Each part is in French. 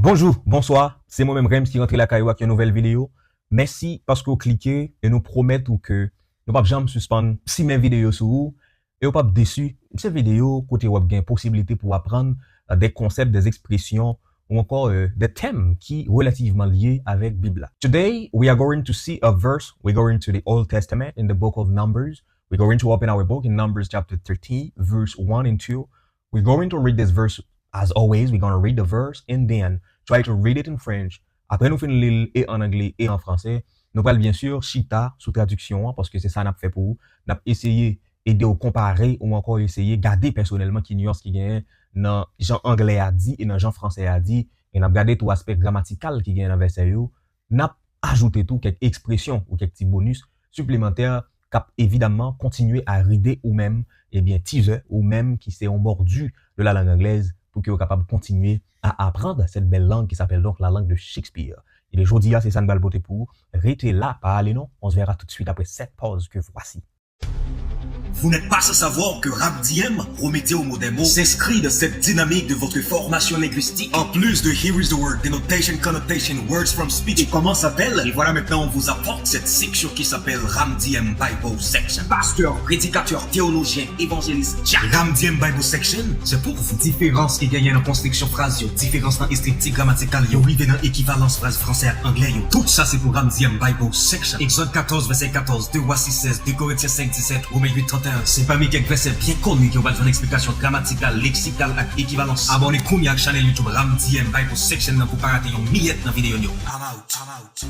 Bonjour, bonsoir, c'est moi-même Rems qui rentre la caillou avec une nouvelle vidéo. Merci parce que vous cliquez et nous promettons que nous pas jamais suspendre si mes vidéos sur vous et vous pas déçu. Cette vidéo côté web gain possibilité pour apprendre des concepts, des expressions ou encore des thèmes qui relativement liés avec Bible. Today we are going to see a verse. We're going to the Old Testament in the book of Numbers. We're going to open our book in Numbers chapter 13 verse 1 and 2. We're going to read this verse. As always, we're going to read the verse and then try to read it in French. Après, nous finissons lire et en anglais et en français. Nous parlons bien sûr chita sous traduction parce que c'est ça n'a fait pour vous. N'a essayé aider au comparer ou encore essayer garder personnellement qui nuance qui gagne dans Jean anglais a dit et dans Jean français a dit et n'a regardé tout aspect grammatical qui gagne dans verset yo. N'a ajouté tout quelques expressions ou quelques petits bonus supplémentaires cap évidemment continuer à rider ou même teaser ou même qui s'est mordu de la langue anglaise pour que vous capable de continuer à apprendre cette belle langue qui s'appelle donc la langue de Shakespeare. Et les jours c'est ça une belle beauté pour vous. Restez là, pas aller non. On se verra tout de suite après cette pause que voici. Vous n'êtes pas sans savoir que RapDM, Prométhée au mot des mots, s'inscrit de cette dynamique de votre formation linguistique. En plus de Here is the Word, Denotation, Connotation, Words from Speech et comment s'appelle. Et voilà maintenant on vous apporte cette section qui s'appelle RapDM Bible Section. Pasteur, prédicateur, théologien, évangéliste, Jack. RapDM Bible Section, c'est pour vous. Différence qui gagne dans construction phrase, différence dans esthétique grammaticale, arrivé dans équivalence phrase français à anglais. Tout ça c'est pour RapDM Bible Section. Exode 14, verset 14, 2 Rois 6, 16, 2 Corinthiens 5, 17, Romains 8, 31. C'est parmi quelques versets bien connus qui ont besoin d'explication grammaticale, lexicale et équivalence. Abonnez-vous à la chaîne YouTube RapDM Bible Section pour pas rater une miette dans la vidéo. I'm out.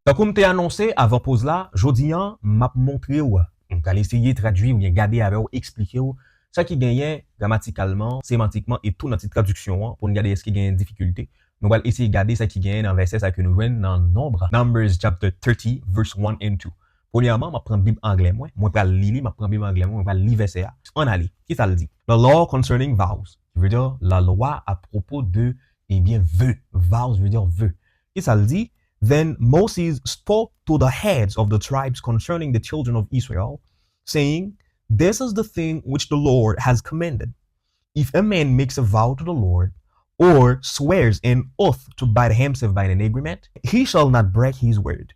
Donc, comme t'ai annoncé avant pause là, jodi an m'a montré ou on va essayer de traduire ou bien garder avec ou expliquer ou ça qui gagne grammaticalement, sémantiquement et tout dans cette traduction pour nous garder ce qui gagne difficulté. Nous allons essayer de garder ça qui gagne dans verset ça que nous voyons dans Nombre, Numbers chapter 30 verse 1 and 2. Premièrement, je prends Bible anglais moi, je prends Bible anglais moi, je prends lire verset là. On allait, qui ça le dit? The law concerning vows, qui veut dire la loi à propos de vœux. Vows veut dire vœux. Qui ça le dit? Then Moses spoke to the heads of the tribes concerning the children of Israel, saying, "This is the thing which the Lord has commanded. If a man makes a vow to the Lord, or swears an oath to bind himself by an agreement, he shall not break his word.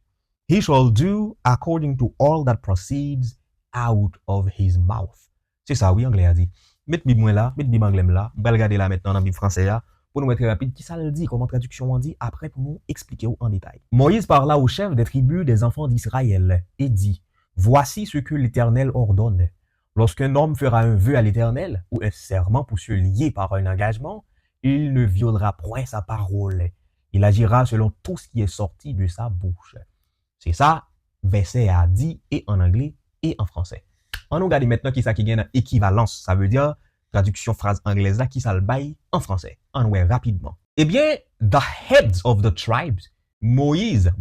He shall do according to all that proceeds out of his mouth." C'est ça, oui, anglais a dit. Mettez Bible là, mettez Bible anglais là, on va regarder là maintenant dans Bible français là, pour nous être rapide, qui ça le dit, comment traduction on dit, après pour nous expliquer en détail. Moïse parla au chef des tribus des enfants d'Israël et dit, voici ce que l'Éternel ordonne. Lorsqu'un homme fera un vœu à l'Éternel ou un serment pour se lier par un engagement, il ne violera point sa parole. Il agira selon tout ce qui est sorti de sa bouche. C'est ça, verset a dit et en anglais et en français. On nous regarde maintenant qui ça qui gagne équivalence. Ça veut dire traduction phrase anglaise là qui ça le bail en français. On voit rapidement. Eh bien, the heads of the tribes. Moses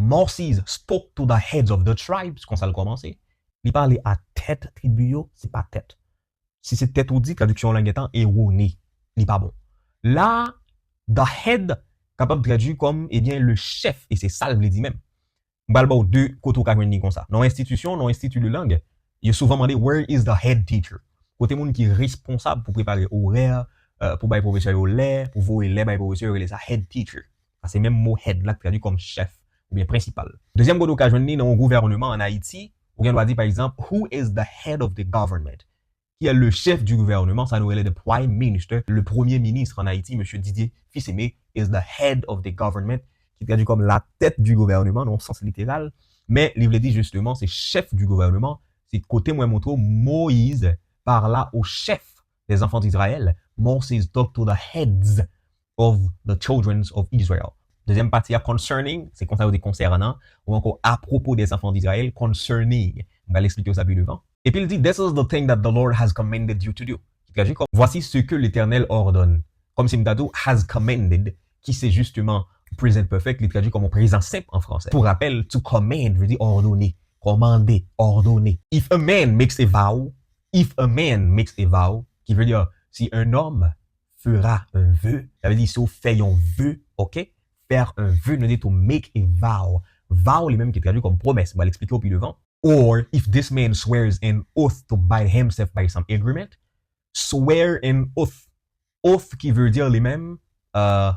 spoke to the heads of the tribes. Quand ça le commencer. Il parlait à tête tribu, c'est pas tête. Si c'est tête ou dit, traduction langue étant erroné. Il pas bon. Là, the head, capable de traduire comme, le chef. Et c'est ça le dit même. Balbo deux côté comme ça. Dans l'institution, dans l'institut de langue, il est souvent demandé where is the head teacher. Côté monde qui est responsable pour préparer horaire, pour bailler professeur au lait, pour voir les bailler professeur il est sa head teacher. C'est même mot head là traduit comme chef ou bien principal. Deuxième côté occasion dans le gouvernement en Haïti, on doit dire par exemple who is the head of the government. Qui est le chef du gouvernement, ça nous est le prime minister, le premier ministre en Haïti, monsieur Didier Fils-Aimé is the head of the government. Qui traduit comme la tête du gouvernement, dans le sens littéral. Mais, il veut dire justement, c'est chef du gouvernement. C'est côté moi montre Moïse parla au chef des enfants d'Israël. Moses talked to the heads of the children of Israel. Deuxième partie, concerning, c'est comme ça des concernant, ou encore à propos des enfants d'Israël, concerning. On va l'expliquer ça plus devant. Et puis il dit, this is the thing that the Lord has commanded you to do. Qui traduit comme, voici ce que l'Éternel ordonne. Comme si m'dadou has commanded, qui c'est justement present perfect, il traduit comme un présent simple en français. Pour rappel, to command veut dire ordonner, commander, ordonner. If a man makes a vow, qui veut dire si un homme fera un vœu, ça veut dire si on fait un vœu, ok? Faire un vœu, nous dit to make a vow. Vow, les mêmes qui traduit comme promesse, on va l'expliquer au plus devant. Or if this man swears an oath to bind himself by some agreement, swear an oath. Oath qui veut dire les mêmes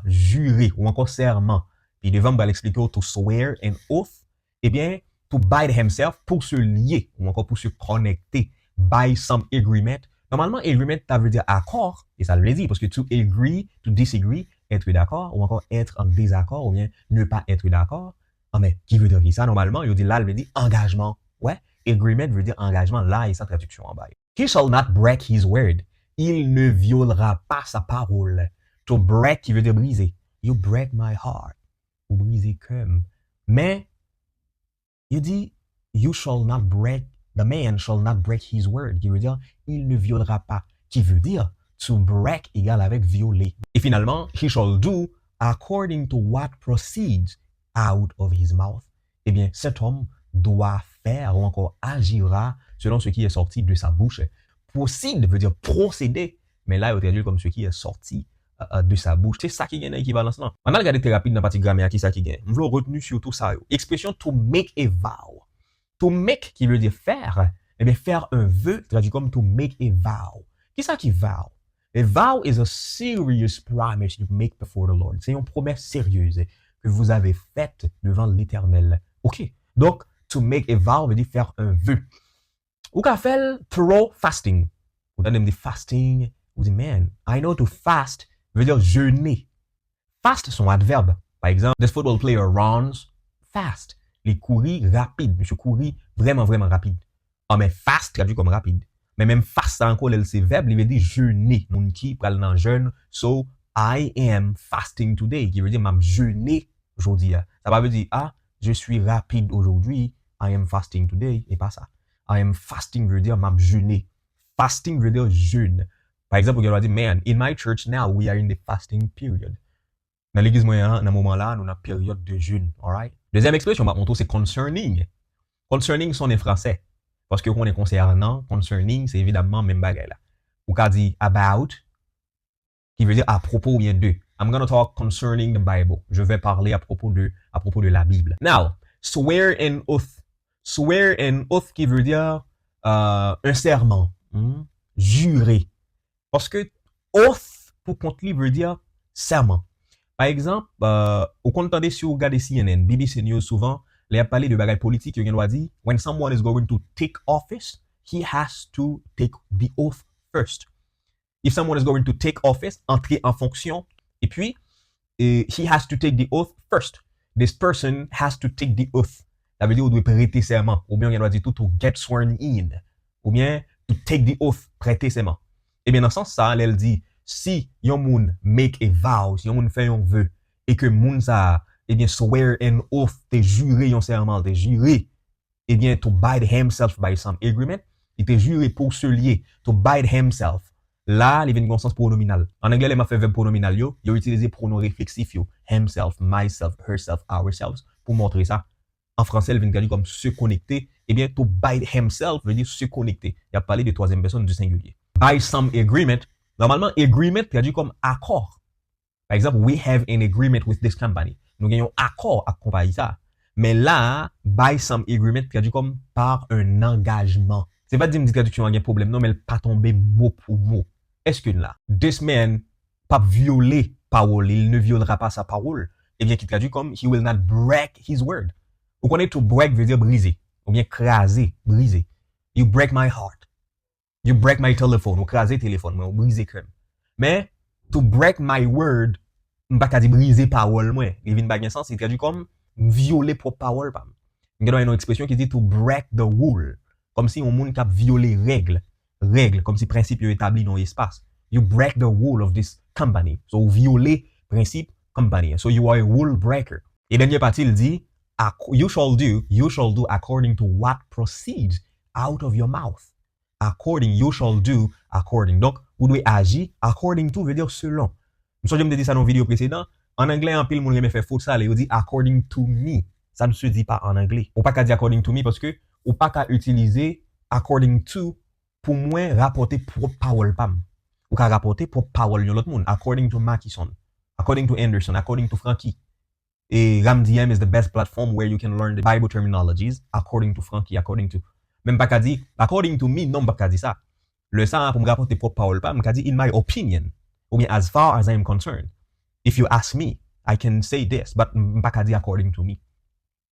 jurer ou encore serment. Puis devant, on va l'expliquer to swear an oath. Eh bien, to bind himself, pour se lier ou encore pour se connecter by some agreement. Normalement, agreement, ça veut dire accord, et ça veut dire parce que to agree, to disagree, être d'accord, ou encore être en désaccord, ou bien ne pas être d'accord. Ah, mais qui veut dire ça normalement? Il dit là, il veut dire engagement. Ouais, agreement veut dire engagement. Là, et sa traduction en bas. He shall not break his word. Il ne violera pas sa parole. To break, qui veut dire briser. You break my heart. Ou briser comme. Mais, il dit, you shall not break, the man shall not break his word, qui veut dire, il ne violera pas, qui veut dire, to break égale avec violer. Et finalement, he shall do according to what proceeds out of his mouth. Eh bien, cet homme doit faire ou encore agira selon ce qui est sorti de sa bouche. Proceed veut dire procéder, mais là, il est traduit comme ce qui est sorti de sa bouche. C'est ça qui gagne l'équivalence là. On a regardé très rapide dans la partie grammaire qui ça qui gagne. On veut retenu sur tout ça. Expression to make a vow. To make qui veut dire faire. Eh bien, faire un vœu traduit comme to make a vow. Qui ça qui vow? A vow is a serious promise you make before the Lord. C'est une promesse sérieuse que vous avez faite devant l'Éternel. OK. Donc, to make a vow veut dire faire un vœu. Ou qu'a fait through fasting. Vous allez me dire fasting. Vous dites, man, I know to fast veut dire jeûner. Fast son adverbe. Par exemple, this football player runs fast. Les courir rapide. Monsieur courir vraiment, vraiment rapide. Ah, mais fast traduit comme rapide. Mais même fast, ça encore, c'est verbe, il veut dire jeûner. Mon qui pral dans jeûne. So, I am fasting today. Qui veut dire, m'a jeûné aujourd'hui. Ça va veut dire, ah, je suis rapide aujourd'hui. I am fasting today. Et pas ça. I am fasting veut dire, m'a jeûné. Fasting veut dire jeûne. Par exemple, on va dire, man, in my church now, we are in the fasting period. Dans l'église moyenne, dans ce moment-là, nous avons une période de jeûne. Alright? Deuxième expression, c'est concerning. Concerning son en français. Parce que quand on est concernant, concerning, c'est évidemment même bagaille là. Ou qu'a dit about, qui veut dire à propos ou bien de. I'm going to talk concerning the Bible. Je vais parler à propos de la Bible. Now, swear an oath. Swear an oath qui veut dire un serment. Jurer. Parce que oath, pour compte veut dire serment. Par exemple, au compte entendez si vous regardez CNN, BBC News souvent, les a parlé de bagaille politique, il y a dit, when someone is going to take office, he has to take the oath first. If someone is going to take office, entrer en fonction, et puis, he has to take the oath first. This person has to take the oath. Ça veut dire qu'il doit prêter serment. Ou bien, il doit dire tout to get sworn in. Ou bien, to take the oath, prêter serment. Et bien, dans ce sens, ça, elle dit, si yon moun make a vow, si yon moun fait un vœu, et que moun ça, eh bien, swear an oath, te juré yon serment, te juré, eh bien, to bind himself by some agreement, il te juré pour se lier, to bind himself. Là, il y a une conscience pronominale. En anglais, il m'a fait verbe pronominal, yo utilisé pronom réflexif, yo, himself, myself, herself, ourselves, pour montrer ça. En français, il vient traduire comme se connecter. Eh bien, to bind himself veut dire se connecter. Il a parlé de troisième personne du singulier. By some agreement, normalement, agreement traduit comme accord. Par exemple, we have an agreement with this company. Nous gagnons accord à compagnie ça. Mais là, by some agreement traduit comme par un engagement. C'est pas dire que traduction a un problème, non, mais elle pas tomber mot pour mot. Est-ce que là, this man pas violer parole, il ne violera pas sa parole, eh bien, qui traduit comme he will not break his word. Vous connaissez to break veut dire briser, ou bien craser, briser. You break my heart. You break my telephone, ou craser téléphone, mais ou briser comme. Mais, to break my word, m'pas qu'à dire briser parole, moi. Il vient pas bien sens, il traduit comme violer propre parole, pam. Il y a une expression qui dit to break the rule. Comme si on monde qui a violé règle, comme si principe est établi dans l'espace. You break the rule of this company. So, violer principe company. So, you are a rule breaker. Et dernière partie, il dit, you shall do according to what proceeds out of your mouth. According, you shall do according. Donc, vous devez agir according to veut dire selon. Je me dit ça dans une vidéo précédente. En anglais, en pile, mon gars me fait faute ça, il dit according to me. Ça ne se dit pas en anglais. Ou pas qu'à dire according to me parce que, ou pas qu'à utiliser according to pour moi rapporter propre parole pam. Ou qu'à rapporter propre parole de l'autre monde. According to Mackison, according to Anderson, according to Frankie. Et RamDM is the best platform where you can learn the Bible terminologies according to Frankie, according to. Même pas qu'à dire according to me, non pas qu'à dire ça. Le ça pour me rapporter propre parole pam, qu'à dire in my opinion. Ou bien as far as I am concerned. if you ask me, I can say this, but m'pa ka di according to me.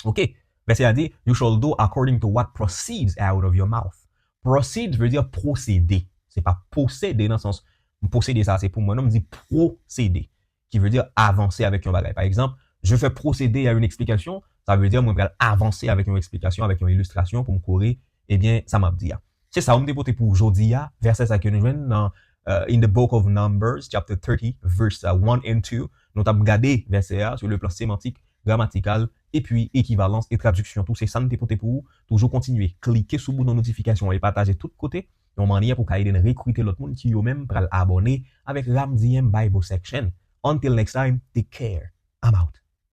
OK? Verset a dit, you shall do according to what proceeds out of your mouth. Proceed veut dire procéder. C'est pas posséder dans le sens, posséder ça, c'est pour moi, non, me dit procéder, qui veut dire avancer avec un bagage. Par exemple, je fais procéder à une explication, ça veut dire, moi, je vais avancer avec une explication, avec une illustration pour me courir, eh bien, ça m'a dit. C'est ça, on me dépote pour aujourd'hui, verset ça que nous jouons dans in the book of Numbers, chapter 30, verse 1 and 2. Nous avons regardé verset A sur le plan sémantique, grammatical, et puis équivalence et traduction. Tout c'est ça, nous dépote pour toujours continuer. Cliquez sur le bouton notification et partagez tout côté. On manière pour aider à recruter l'autre monde qui eux-mêmes pour abonner avec Ram DM Bible Section. Until next time, take care. I'm out.